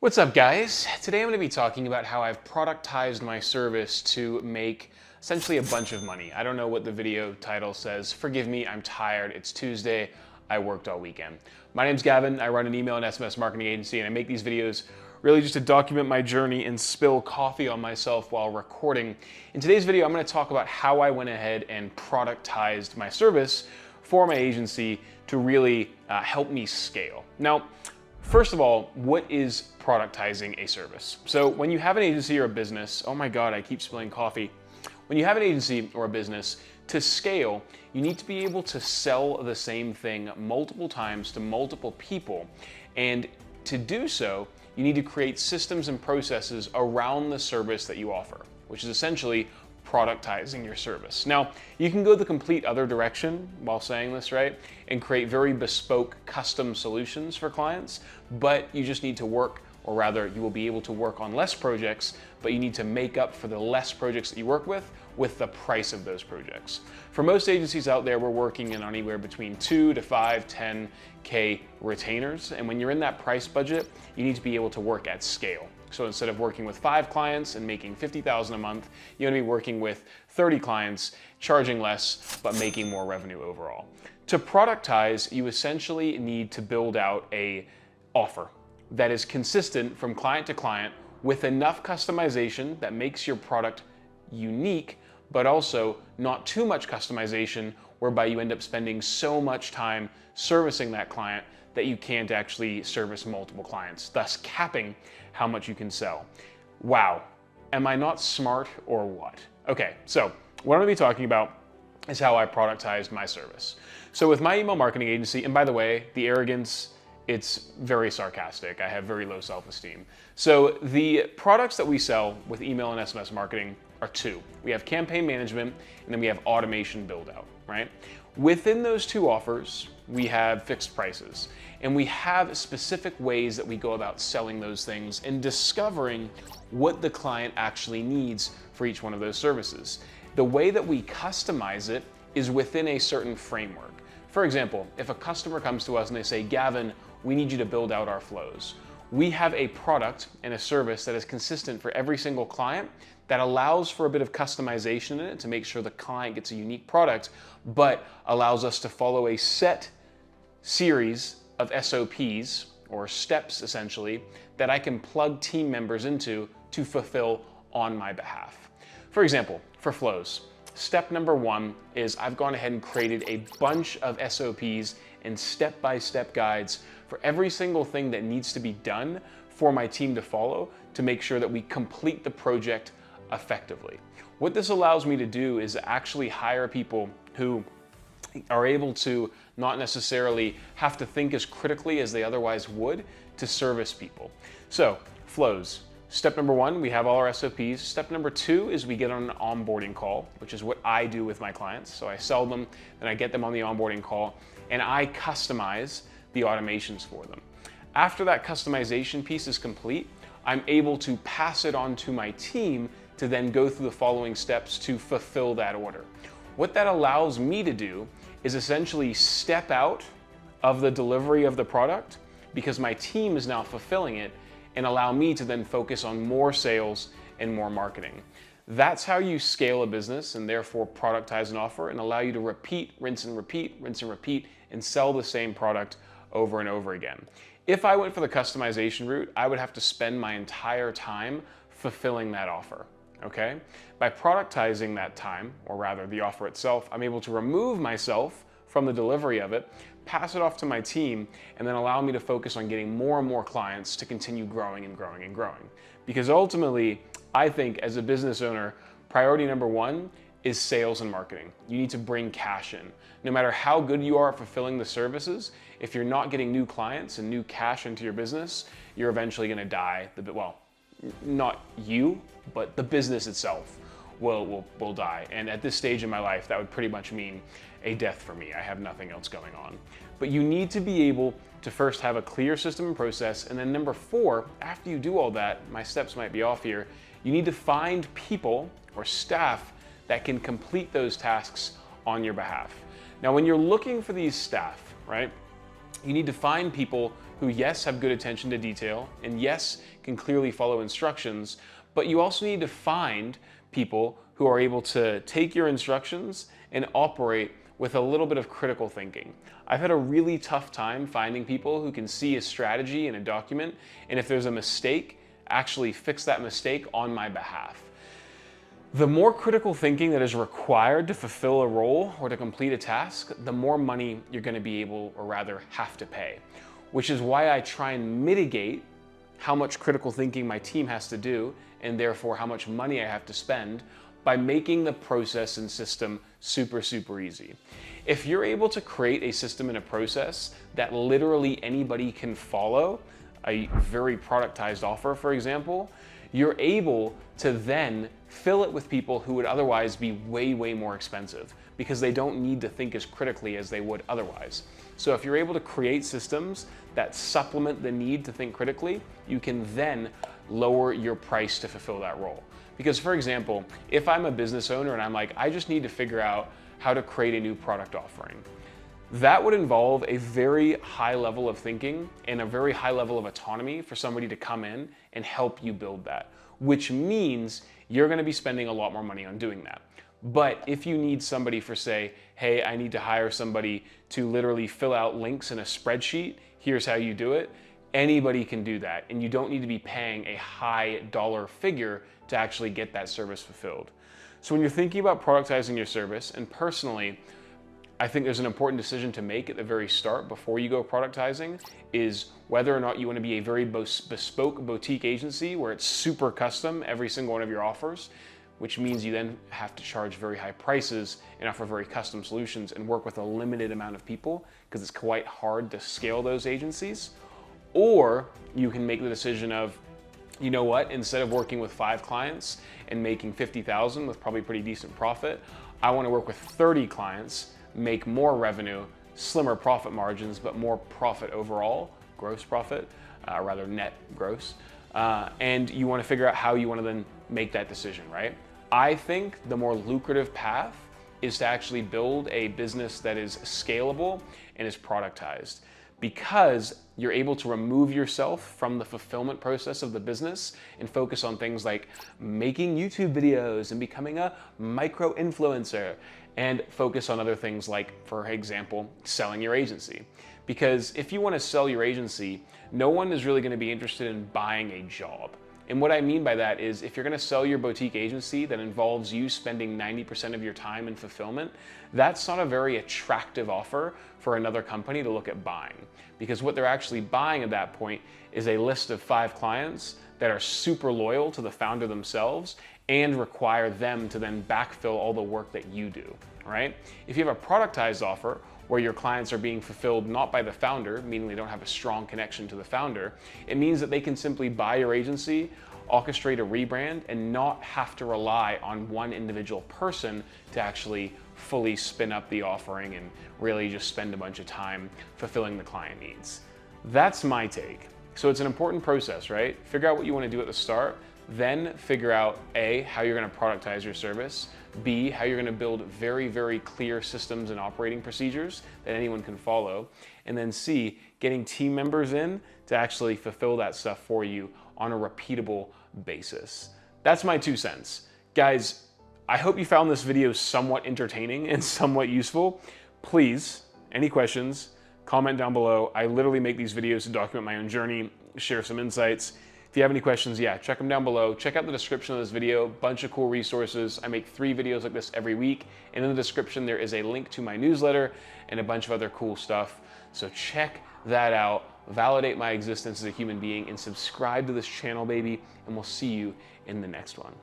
What's up, guys? Today I'm going to be talking about how I've productized my service to make essentially a bunch of money. I don't know what the video title says. Forgive me, I'm tired. It's Tuesday. I worked all weekend. My name's Gavin. I run an email and SMS marketing agency, and I make these videos really just to document my journey and spill coffee on myself while recording. In today's video, I'm going to talk about how I went ahead and productized my service for my agency to really help me scale. Now, first of all, what is productizing a service? So when you have an agency or a business, oh my God, I keep spilling coffee. When you have an agency or a business, to scale, you need to be able to sell the same thing multiple times to multiple people. And to do so, you need to create systems and processes around the service that you offer, which is essentially productizing your service. Now, you can go the complete other direction while saying this, right? And create very bespoke custom solutions for clients, but you just need to work, or rather you will be able to work on less projects, but you need to make up for the less projects that you work with the price of those projects. For most agencies out there, we're working in anywhere between 2 to 5, 10K retainers. And when you're in that price budget, you need to be able to work at scale. So instead of working with 5 clients and making $50,000 a month, you're gonna be working with 30 clients, charging less, but making more revenue overall. To productize, you essentially need to build out an offer that is consistent from client to client with enough customization that makes your product unique, but also not too much customization whereby you end up spending so much time servicing that client that you can't actually service multiple clients, thus capping how much you can sell. Wow, am I not smart or what? Okay, so what I'm gonna be talking about is how I productized my service. So with my email marketing agency, and by the way, the arrogance, it's very sarcastic. I have very low self-esteem. So the products that we sell with email and SMS marketing are 2. We have campaign management, and then we have automation build out, right? Within those 2 offers, we have fixed prices, and we have specific ways that we go about selling those things and discovering what the client actually needs for each one of those services. The way that we customize it is within a certain framework. For example, if a customer comes to us and they say, Gavin, we need you to build out our flows. We have a product and a service that is consistent for every single client that allows for a bit of customization in it to make sure the client gets a unique product, but allows us to follow a set series of SOPs, or steps essentially, that I can plug team members into to fulfill on my behalf. For example, for flows, step number 1 is I've gone ahead and created a bunch of SOPs and step-by-step guides for every single thing that needs to be done for my team to follow to make sure that we complete the project effectively. What this allows me to do is actually hire people who are able to not necessarily have to think as critically as they otherwise would to service people. So, flows. Step number 1, we have all our SOPs. Step number 2 is we get on an onboarding call, which is what I do with my clients. So I sell them, then I get them on the onboarding call, and I customize the automations for them. After that customization piece is complete, I'm able to pass it on to my team to then go through the following steps to fulfill that order. What that allows me to do is essentially step out of the delivery of the product because my team is now fulfilling it, and allow me to then focus on more sales and more marketing. That's how you scale a business and therefore productize an offer and allow you to repeat, rinse and repeat, rinse and repeat, and sell the same product over and over again. If I went for the customization route, I would have to spend my entire time fulfilling that offer, okay? By productizing that time, or rather the offer itself, I'm able to remove myself from the delivery of it, pass it off to my team, and then allow me to focus on getting more and more clients to continue growing and growing and growing. Because ultimately, I think as a business owner, priority number 1 is sales and marketing. You need to bring cash in. No matter how good you are at fulfilling the services, if you're not getting new clients and new cash into your business, you're eventually gonna die. Well, not you, but the business itself will die. And at this stage in my life, that would pretty much mean a death for me. I have nothing else going on. But you need to be able to first have a clear system and process, and then number 4, after you do all that, my steps might be off here, you need to find people or staff that can complete those tasks on your behalf. Now, when you're looking for these staff, right, you need to find people who, yes, have good attention to detail, and yes, can clearly follow instructions, but you also need to find people who are able to take your instructions and operate with a little bit of critical thinking. I've had a really tough time finding people who can see a strategy in a document, and if there's a mistake, actually fix that mistake on my behalf. The more critical thinking that is required to fulfill a role or to complete a task, the more money you're going to be able, or rather have to pay, which is why I try and mitigate how much critical thinking my team has to do, and therefore how much money I have to spend, by making the process and system super, super easy. If you're able to create a system and a process that literally anybody can follow, a very productized offer, for example, you're able to then fill it with people who would otherwise be way, way more expensive because they don't need to think as critically as they would otherwise. So if you're able to create systems that supplement the need to think critically, you can then lower your price to fulfill that role. Because for example, if I'm a business owner and I'm like, I just need to figure out how to create a new product offering, that would involve a very high level of thinking and a very high level of autonomy for somebody to come in and help you build that, which means you're going to be spending a lot more money on doing that. But if you need somebody for, say, hey, I need to hire somebody to literally fill out links in a spreadsheet, here's how you do it, anybody can do that. And you don't need to be paying a high dollar figure to actually get that service fulfilled. So when you're thinking about productizing your service, and personally, I think there's an important decision to make at the very start before you go productizing, is whether or not you want to be a very bespoke boutique agency where it's super custom, every single one of your offers, which means you then have to charge very high prices and offer very custom solutions and work with a limited amount of people because it's quite hard to scale those agencies. Or you can make the decision of, you know what, instead of working with 5 clients and making $50,000 with probably pretty decent profit, I want to work with 30 clients, make more revenue, slimmer profit margins, but more profit overall, gross profit, rather net gross. And you want to figure out how you want to then make that decision, right? I think the more lucrative path is to actually build a business that is scalable and is productized, because you're able to remove yourself from the fulfillment process of the business and focus on things like making YouTube videos and becoming a micro influencer, and focus on other things like, for example, selling your agency. Because if you want to sell your agency, no one is really going to be interested in buying a job. And what I mean by that is, if you're going to sell your boutique agency that involves you spending 90% of your time in fulfillment, that's not a very attractive offer for another company to look at buying. Because what they're actually buying at that point is a list of 5 clients that are super loyal to the founder themselves and require them to then backfill all the work that you do, right? If you have a productized offer where your clients are being fulfilled not by the founder, meaning they don't have a strong connection to the founder, it means that they can simply buy your agency, orchestrate a rebrand, and not have to rely on one individual person to actually fully spin up the offering and really just spend a bunch of time fulfilling the client needs. That's my take. So it's an important process, right? Figure out what you want to do at the start, then figure out A, how you're going to productize your service, B, how you're going to build very, very clear systems and operating procedures that anyone can follow, and then C, getting team members in to actually fulfill that stuff for you on a repeatable basis. That's my 2 cents. Guys, I hope you found this video somewhat entertaining and somewhat useful. Please, any questions, comment down below. I literally make these videos to document my own journey, share some insights. If you have any questions, yeah, check them down below. Check out the description of this video, bunch of cool resources. I make 3 videos like this every week. And in the description, there is a link to my newsletter and a bunch of other cool stuff. So check that out, validate my existence as a human being, and subscribe to this channel, baby. And we'll see you in the next one.